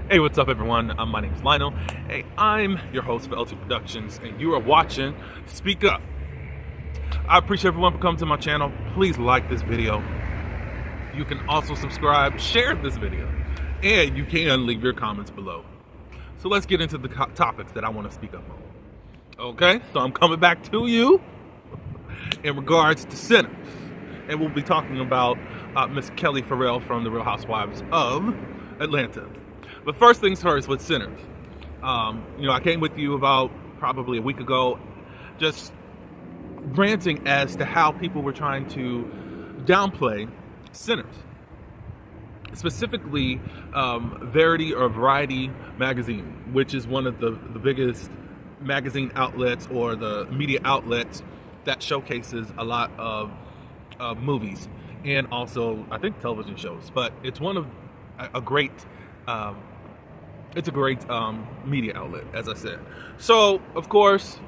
Hey, what's up, everyone? My name's Lionel. Hey, I'm your host for LT Productions, and you are watching Speak Up. I appreciate everyone for coming to my channel. Please like this video. You can also subscribe, share this video, and you can leave your comments below. So let's get into the topics that I want to speak up on. Okay, so I'm coming back to you in regards to Sinners, and we'll be talking about Miss Kelli from The Real Housewives of Atlanta. But first things first with Sinners. I came with you about probably a week ago just ranting as to how people were trying to downplay Sinners. Specifically, Variety magazine, which is one of the biggest magazine outlets or the media outlets that showcases a lot of movies and also, I think, television shows. But it's one of a great... it's a great media outlet, as I said. So, of course,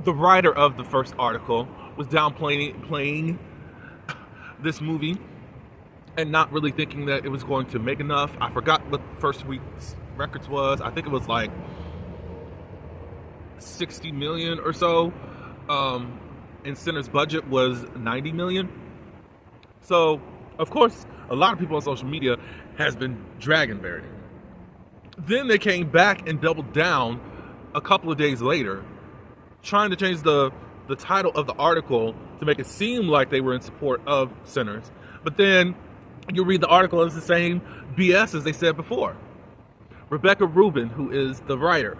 the writer of the first article was downplaying this movie and not really thinking that it was going to make enough. I forgot what the first week's records was. I think it was like 60 million or so. And Sinners' budget was 90 million. So, of course, a lot of people on social media has been dragging Verity. Then they came back and doubled down a couple of days later, trying to change the title of the article to make it seem like they were in support of Sinners. But then you read the article, and it's the same BS as they said before. Rebecca Rubin, who is the writer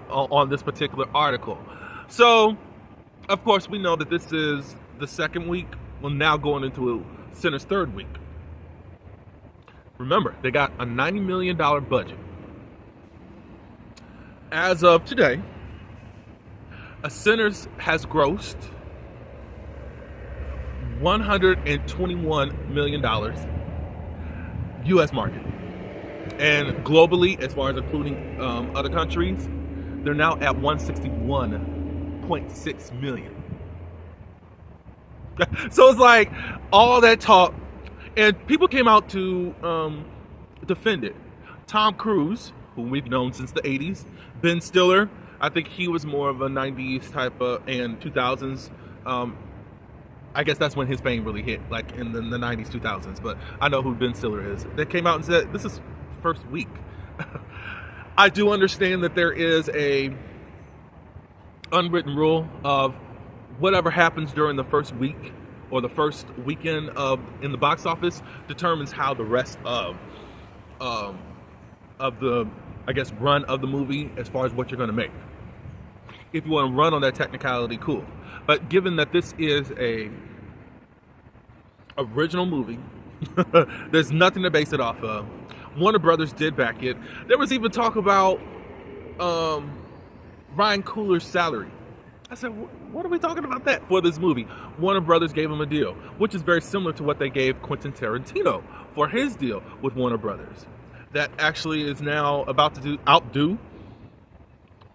on this particular article. So, of course, we know that this is the second week. We're now going into Sinners' third week. Remember, they got a $90 million budget. As of today, Sinners has grossed $121 million U.S. market. And globally, as far as including other countries, they're now at 161.6 million. So it's like all that talk, and people came out to defend it. Tom Cruise, who we've known since the 80s, Ben Stiller, I think he was more of a 90s type of, and 2000s. I guess that's when his fame really hit, like in the 90s, 2000s. But I know who Ben Stiller is. They came out and said, this is first week. I do understand that there is a unwritten rule of whatever happens during the first week or the first weekend in the box office determines how the rest of the, I guess, run of the movie as far as what you're going to make. If you want to run on that technicality, cool. But given that this is a original movie, there's nothing to base it off of. Warner Brothers did back it. There was even talk about Ryan Coogler's salary. I said, what are we talking about that for this movie? Warner Brothers gave him a deal, which is very similar to what they gave Quentin Tarantino for his deal with Warner Brothers. That actually is now about to outdo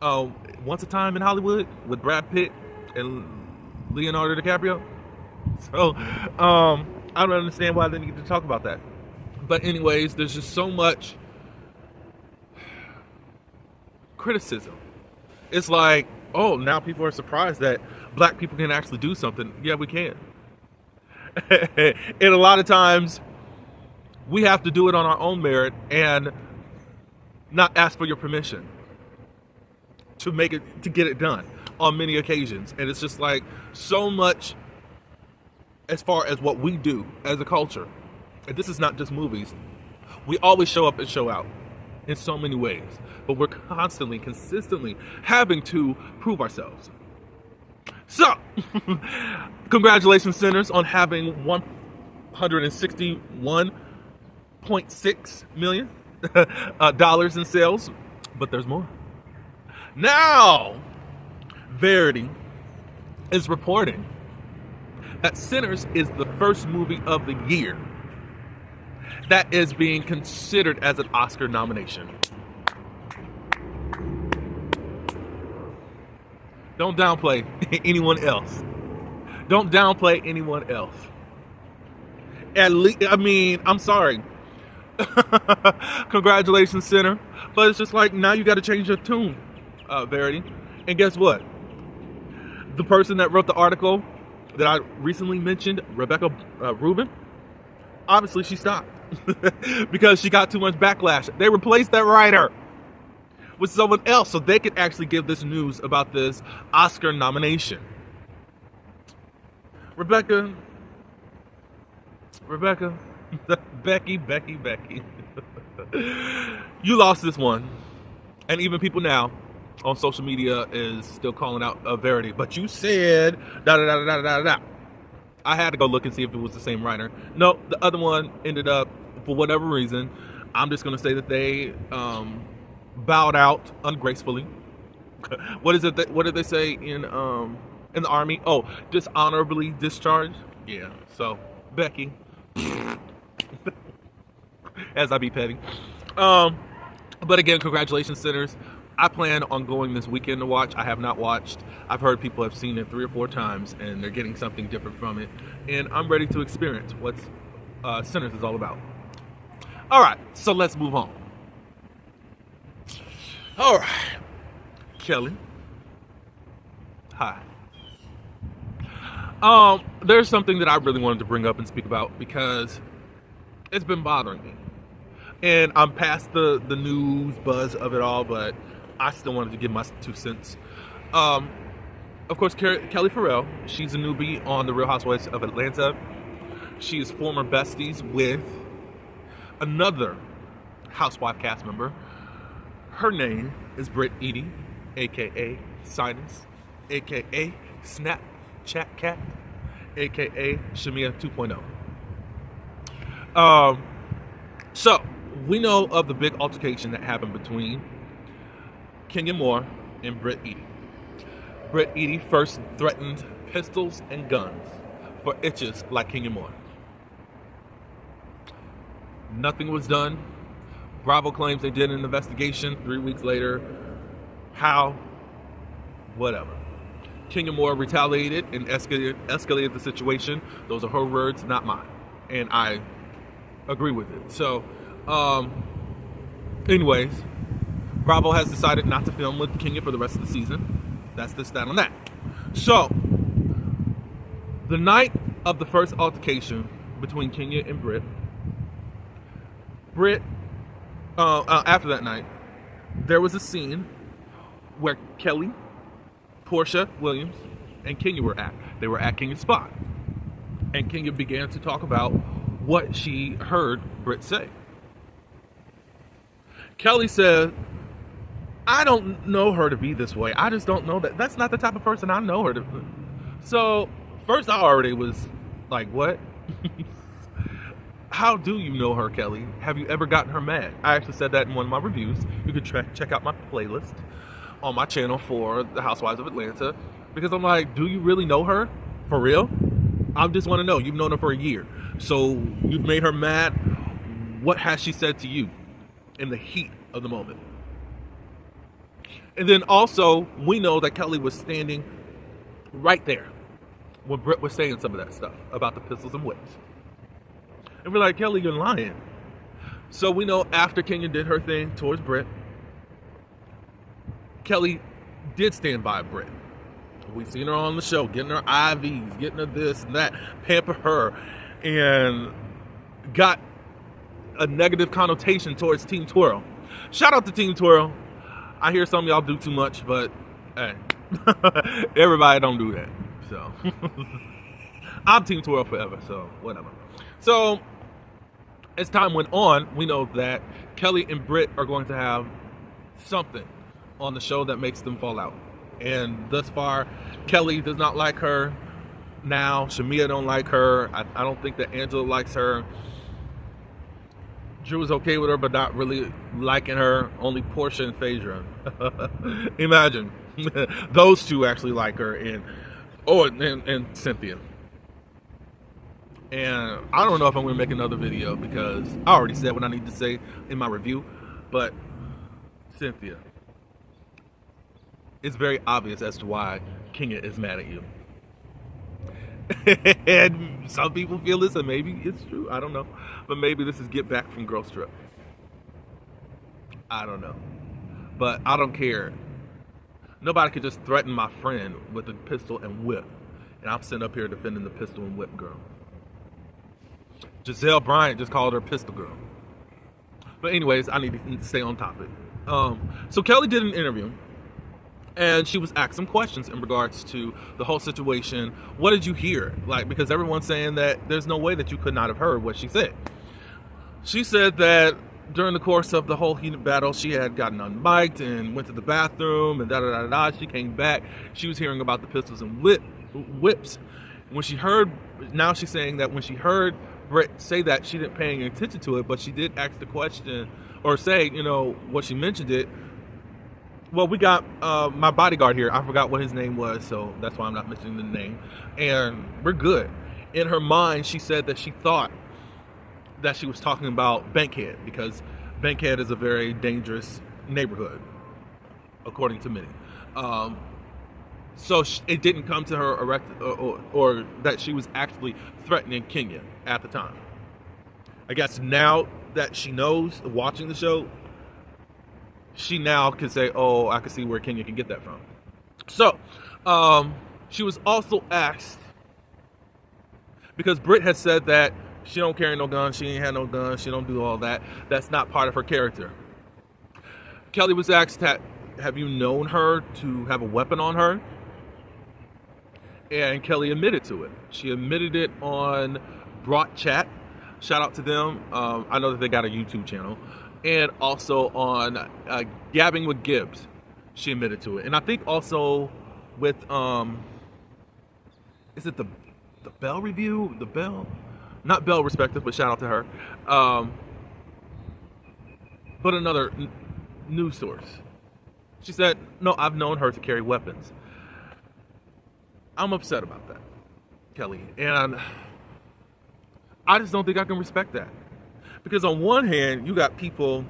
Once a Time in Hollywood with Brad Pitt and Leonardo DiCaprio. So I don't understand why they need to talk about that. But anyways, there's just so much criticism. It's like, oh, now people are surprised that black people can actually do something. Yeah, we can. And a lot of times we have to do it on our own merit and not ask for your permission to get it done on many occasions. And it's just like so much as far as what we do as a culture. And this is not just movies. We always show up and show out in so many ways, but we're constantly, consistently having to prove ourselves. So, congratulations, Sinners, on having $161.6 million dollars in sales, but there's more. Now, Verity is reporting that Sinners is the first movie of the year that is being considered as an Oscar nomination. Don't downplay anyone else. Don't downplay anyone else. At least, I mean, I'm sorry. Congratulations, Sinner. But it's just like, now you got to change your tune, Verity. And guess what? The person that wrote the article that I recently mentioned, Rebecca Rubin, obviously she stopped because she got too much backlash. They replaced that writer with someone else so they could actually give this news about this Oscar nomination. Rebecca, Becky. You lost this one. And even people now on social media is still calling out a Verity. But you said da. I had to go look and see if it was the same writer. No, the other one ended up, for whatever reason, I'm just going to say that they bowed out ungracefully. What is it? What did they say in the Army? Oh, dishonorably discharged. Yeah. So Becky, as I be petty. But again, congratulations, sinners. I plan on going this weekend to watch. I have not watched. I've heard people have seen it 3 or 4 times, and they're getting something different from it. And I'm ready to experience what Sinners is all about. All right, so let's move on. All right, Kelly. Hi. There's something that I really wanted to bring up and speak about because it's been bothering me. And I'm past the news buzz of it all, but I still wanted to give my 2 cents. Of course, Kelli Farrell, she's a newbie on The Real Housewives of Atlanta. She is former besties with another housewife cast member. Her name is Britt Edie, a.k.a. Sinus, a.k.a. Snapchat Cat, a.k.a. Shamia 2.0. So, we know of the big altercation that happened between Kenya Moore and Britt Edie. Britt Edie first threatened pistols and guns for itches like Kenya Moore. Nothing was done. Bravo claims they did an investigation 3 weeks later. How? Whatever. Kenya Moore retaliated and escalated the situation. Those are her words, not mine. And I agree with it. So, anyways, Bravo has decided not to film with Kenya for the rest of the season. That's this, that, on that. So, the night of the first altercation between Kenya and Britt, after that night, there was a scene where Kelly, Portia Williams, and Kenya were at. They were at Kenya's spot. And Kenya began to talk about what she heard Britt say. Kelly said, I don't know her to be this way. I just don't know that. That's not the type of person I know her to be. So, first I already was like, what? How do you know her, Kelly? Have you ever gotten her mad? I actually said that in one of my reviews. You could check out my playlist on my channel for The Housewives of Atlanta. Because I'm like, do you really know her? For real? I just want to know. You've known her for a year. So, you've made her mad. What has she said to you in the heat of the moment? And then also, we know that Kelly was standing right there when Britt was saying some of that stuff about the pistols and whips. And we're like, Kelly, you're lying. So we know after Kenya did her thing towards Britt, Kelly did stand by Britt. We've seen her on the show, getting her IVs, getting her this and that, pamper her, and got a negative connotation towards Team Twirl. Shout out to Team Twirl. I hear some of y'all do too much, but hey, everybody don't do that. So I'm Team Twirl forever, so whatever. So as time went on, we know that Kelly and Britt are going to have something on the show that makes them fall out. And thus far, Kelly does not like her. Now, Shamia don't like her. I don't think that Angela likes her. Drew is okay with her, but not really liking her. Only Portia and Phaedra. Imagine. Those two actually like her. And Cynthia. And I don't know if I'm going to make another video because I already said what I need to say in my review. But Cynthia, it's very obvious as to why Kenya is mad at you. And some people feel this, and maybe it's true. I don't know. But maybe this is get back from girl trip. I don't know. But I don't care. Nobody could just threaten my friend with a pistol and whip. And I'm sitting up here defending the pistol and whip girl. Giselle Bryant just called her pistol girl. But anyways, I need to stay on topic. So Kelli did an interview, and she was asked some questions in regards to the whole situation. What did you hear? Like, because everyone's saying that there's no way that you could not have heard what she said. She said that during the course of the whole heated battle, she had gotten unmiked and went to the bathroom and da-da-da-da. She came back. She was hearing about the pistols and whips. When she heard, now she's saying that when she heard Brett say that, she didn't pay any attention to it, but she did ask the question, or say, what she mentioned it. Well, we got my bodyguard here. I forgot what his name was, so that's why I'm not mentioning the name. And we're good. In her mind, she said that she thought that she was talking about Bankhead, because Bankhead is a very dangerous neighborhood, according to many. So it didn't come to her or that she was actually threatening Kenya at the time. I guess now that she knows, watching the show, she now can say, oh, I can see where Kenya can get that from. So, she was also asked, because Britt has said that she don't carry no gun, she ain't had no gun, she don't do all that. That's not part of her character. Kelli was asked, have you known her to have a weapon on her? And Kelli admitted to it. She admitted it on Broad Chat. Shout out to them. I know that they got a YouTube channel. And also on Gabbing with Gibbs, she admitted to it. And I think also with, is it the Bell Review? The Bell? Not Bell Respective, but shout out to her. But another news source. She said, no, I've known her to carry weapons. I'm upset about that, Kelli. And I just don't think I can respect that. Because on one hand, you got people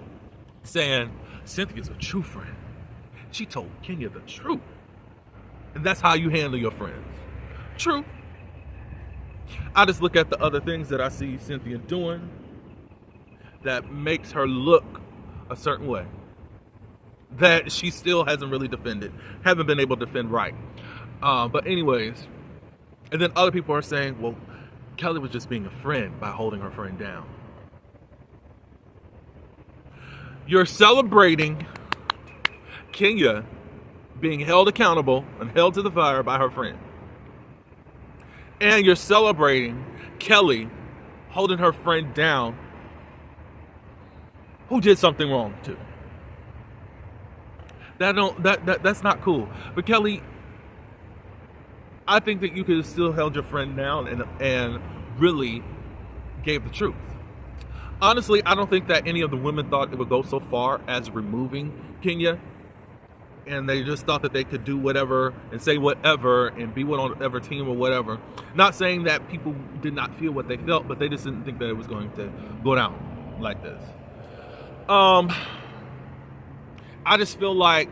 saying, Cynthia's a true friend. She told Kenya the truth. And that's how you handle your friends. True. I just look at the other things that I see Cynthia doing that makes her look a certain way, that she still hasn't really defended, haven't been able to defend right. But anyways, and then other people are saying, well, Kelli was just being a friend by holding her friend down. You're celebrating Kenya being held accountable and held to the fire by her friend. And you're celebrating Kelli holding her friend down who did something wrong too. That's not cool. But Kelli, I think that you could have still held your friend down and really gave the truth. Honestly, I don't think that any of the women thought it would go so far as removing Kenya. And they just thought that they could do whatever and say whatever and be on whatever team or whatever. Not saying that people did not feel what they felt, but they just didn't think that it was going to go down like this. I just feel like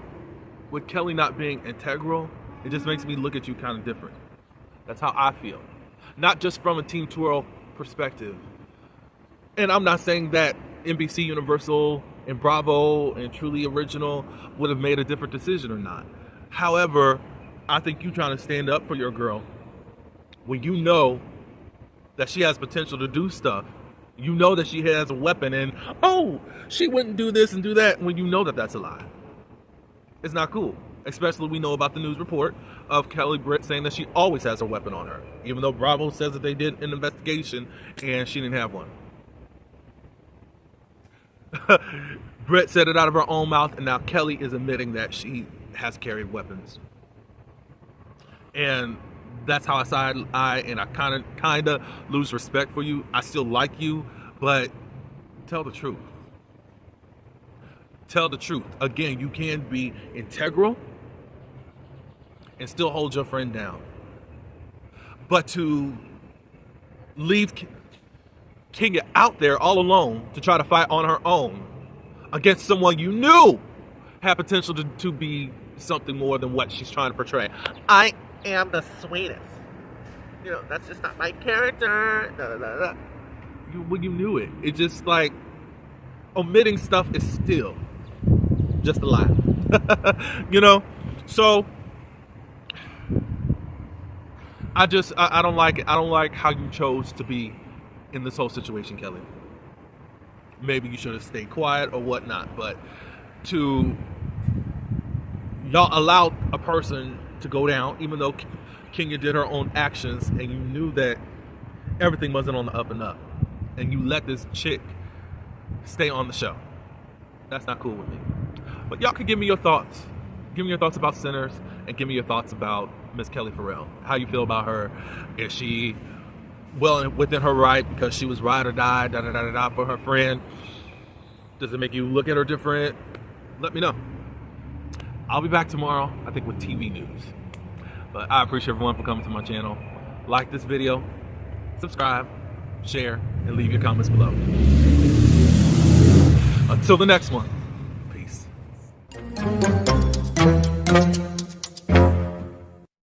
with Kelli not being integral, it just makes me look at you kind of different. That's how I feel. Not just from a Team Twirl perspective. And I'm not saying that NBC Universal and Bravo and Truly Original would have made a different decision or not. However, I think you trying to stand up for your girl when you know that she has potential to do stuff. You know that she has a weapon and, oh, she wouldn't do this and do that when you know that that's a lie. It's not cool. Especially we know about the news report of Kelli Britt saying that she always has a weapon on her. Even though Bravo says that they did an investigation and she didn't have one. Britt said it out of her own mouth, and now Kelli is admitting that she has carried weapons. And that's how I kind of lose respect for you. I still like you, but tell the truth. Tell the truth. Again, you can be integral and still hold your friend down. But to leave Kenya out there all alone to try to fight on her own against someone you knew had potential to be something more than what she's trying to portray. I am the sweetest. you know, that's just not my character. Da, da, da, da. When you knew it, it's just like omitting stuff is still just a lie. You know, so I don't like it. I don't like how you chose to be in this whole situation, Kelli. Maybe you should have stayed quiet or whatnot, but to y'all allowed a person to go down, even though Kenya did her own actions, and you knew that everything wasn't on the up and up, and you let this chick stay on the show. That's not cool with me. But y'all can give me your thoughts. Give me your thoughts about Sinners, and give me your thoughts about Miss Kelli Farrell. How you feel about her? Is she well within her right because she was ride or die, da da da da da for her friend? Does it make you look at her different? Let me know. I'll be back tomorrow, I think, with TV news. But I appreciate everyone for coming to my channel. Like this video, subscribe, share, and leave your comments below. Until the next one, peace.